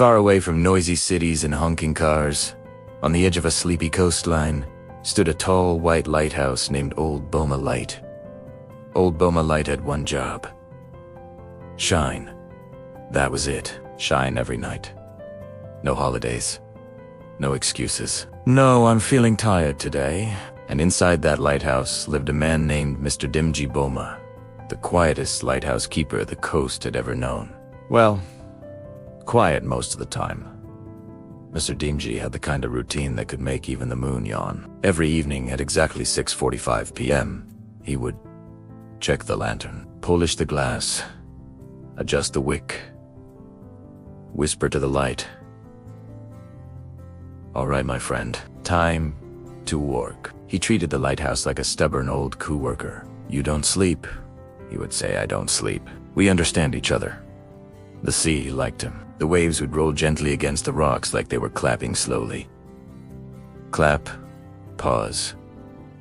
Far away from noisy cities and honking cars, on the edge of a sleepy coastline, stood a tall white lighthouse named Old Boma Light. Old Boma Light had one job. Shine. That was it. Shine every night. No holidays. No excuses. No, I'm feeling tired today. And inside that lighthouse lived a man named Mr. Dimji Boma, the quietest lighthouse keeper the coast had ever known. Well, quiet most of the time. Mr. Dimji had the kind of routine that could make even the moon yawn. Every evening at exactly 6:45 p.m., he would check the lantern, polish the glass, adjust the wick, whisper to the light, "All right, my friend, time to work." He treated the lighthouse like a stubborn old co-worker. "You don't sleep," he would say. "I don't sleep. We understand each other." The sea liked him. The waves would roll gently against the rocks like they were clapping slowly. Clap, pause,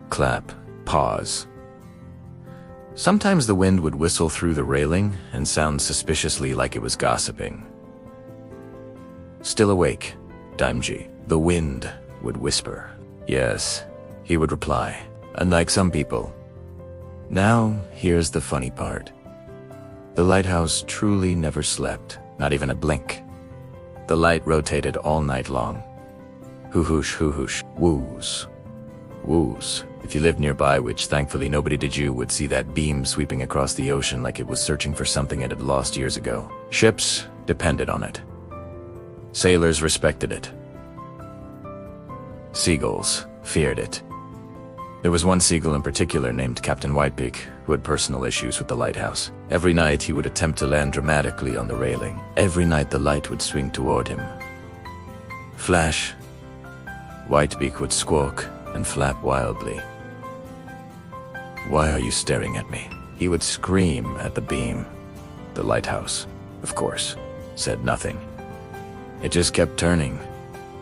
clap, pause. Sometimes the wind would whistle through the railing and sound suspiciously like it was gossiping. "Still awake, Dimji?" The wind would whisper. "Yes," he would reply, unlike some people. Now, here's the funny part. The lighthouse truly never slept, not even a blink. The light rotated all night long. Hoo-hoosh, hoo-hoosh, woos. Woos. If you lived nearby, which thankfully nobody did, you would see that beam sweeping across the ocean like it was searching for something it had lost years ago. Ships depended on it. Sailors respected it. Seagulls feared it. There was one seagull in particular named Captain Whitebeak who had personal issues with the lighthouse. Every night he would attempt to land dramatically on the railing. Every night the light would swing toward him. Flash. Whitebeak would squawk and flap wildly. "Why are you staring at me?" He would scream at the beam. The lighthouse, of course, said nothing. It just kept turning.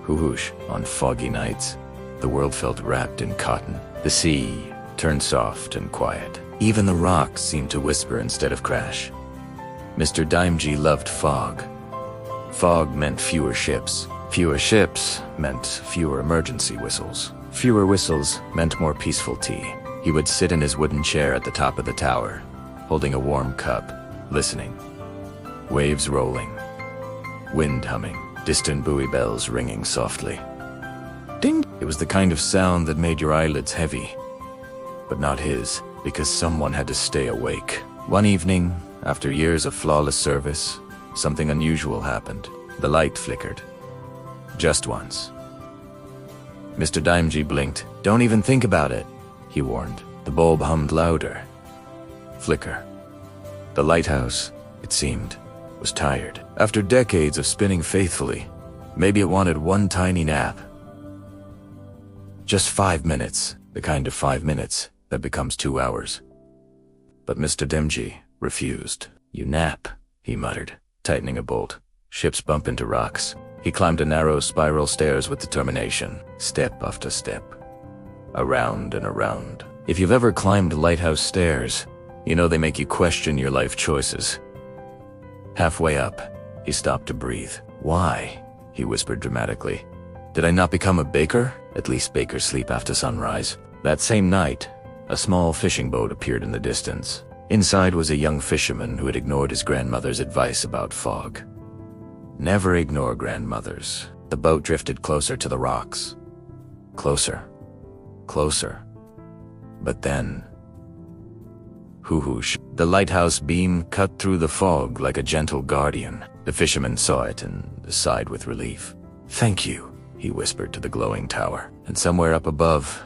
Hoo-hoosh. On foggy nights, the world felt wrapped in cotton. The sea turned soft and quiet. Even the rocks seemed to whisper instead of crash. Mr. Dimji loved fog. Fog meant fewer ships. Fewer ships meant fewer emergency whistles. Fewer whistles meant more peaceful tea. He would sit in his wooden chair at the top of the tower, holding a warm cup, listening. Waves rolling. Wind humming. Distant buoy bells ringing softly. Ding! It was the kind of sound that made your eyelids heavy. But not his, because someone had to stay awake. One evening, after years of flawless service, something unusual happened. The light flickered. Just once. Mr. Dimji blinked. "Don't even think about it," he warned. The bulb hummed louder. Flicker. The lighthouse, it seemed, was tired. After decades of spinning faithfully, maybe it wanted one tiny nap. Just 5 minutes, the kind of 5 minutes that becomes 2 hours. But Mr. Dimji refused. "You nap," he muttered, tightening a bolt. Ships bump into rocks. He climbed a narrow spiral stairs with determination, step after step. Around and around. If you've ever climbed lighthouse stairs, you know they make you question your life choices. Halfway up, he stopped to breathe. "Why?" he whispered dramatically. "Did I not become a baker? At least bakers sleep after sunrise." That same night, a small fishing boat appeared in the distance. Inside was a young fisherman who had ignored his grandmother's advice about fog. Never ignore grandmothers. The boat drifted closer to the rocks. Closer. Closer. But then... Hoo-hoosh. The lighthouse beam cut through the fog like a gentle guardian. The fisherman saw it and sighed with relief. "Thank you," he whispered to the glowing tower. And somewhere up above,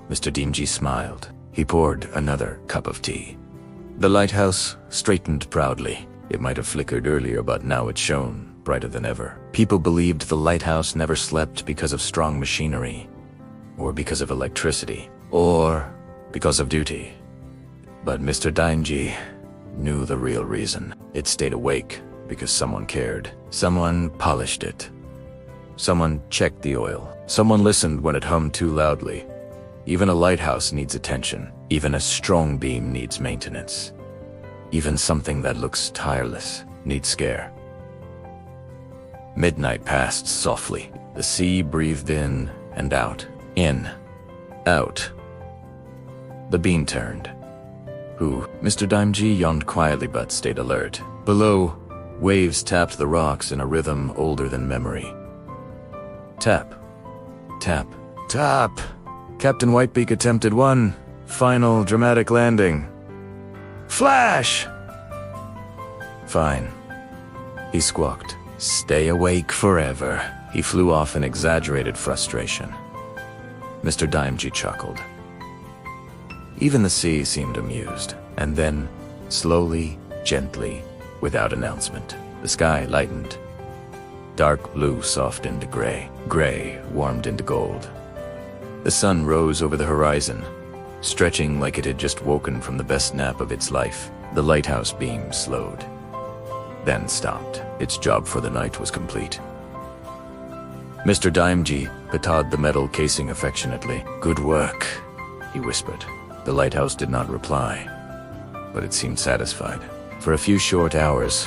Mr. Dimji smiled. He poured another cup of tea. The lighthouse straightened proudly. It might have flickered earlier, but now it shone brighter than ever. People believed the lighthouse never slept because of strong machinery, or because of electricity, or because of duty. But Mr. Dimji knew the real reason. It stayed awake because someone cared. Someone polished it. Someone checked the oil. Someone listened when it hummed too loudly. Even a lighthouse needs attention. Even a strong beam needs maintenance. Even something that looks tireless needs care. Midnight passed softly. The sea breathed in and out. In. Out. The beam turned. Who? Mr. Daimji yawned quietly but stayed alert. Below, waves tapped the rocks in a rhythm older than memory. Tap. Tap. Tap. Captain Whitebeak attempted one final dramatic landing. Flash! Fine. He squawked. Stay awake forever. He flew off in exaggerated frustration. Mr. Daimji chuckled. Even the sea seemed amused. And then, slowly, gently, without announcement, the sky lightened. Dark blue softened to gray. Gray warmed into gold. The sun rose over the horizon, stretching like it had just woken from the best nap of its life. The lighthouse beam slowed, then stopped. Its job for the night was complete. Mr. Daimji patted the metal casing affectionately. Good work, he whispered. The lighthouse did not reply, but it seemed satisfied. For a few short hours,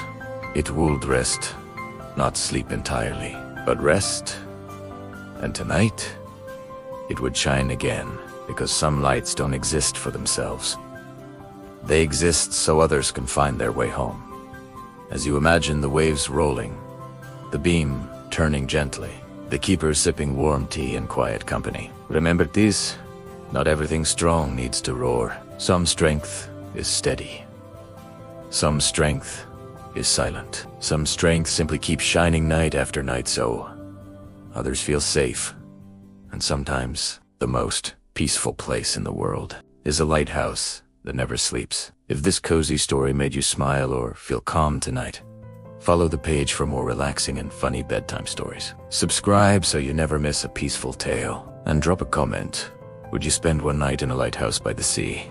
it would rest, not sleep entirely, but rest. And tonight, it would shine again, because some lights don't exist for themselves. They exist so others can find their way home. As you imagine the waves rolling, the beam turning gently, the keepers sipping warm tea in quiet company. Remember this? Not everything strong needs to roar. Some strength is steady. Some strength is silent. Some strength simply keeps shining night after night so others feel safe. And sometimes the most peaceful place in the world is a lighthouse that never sleeps. If this cozy story made you smile or feel calm tonight, follow the page for more relaxing and funny bedtime stories. Subscribe so you never miss a peaceful tale. And drop a comment. Would you spend one night in a lighthouse by the sea?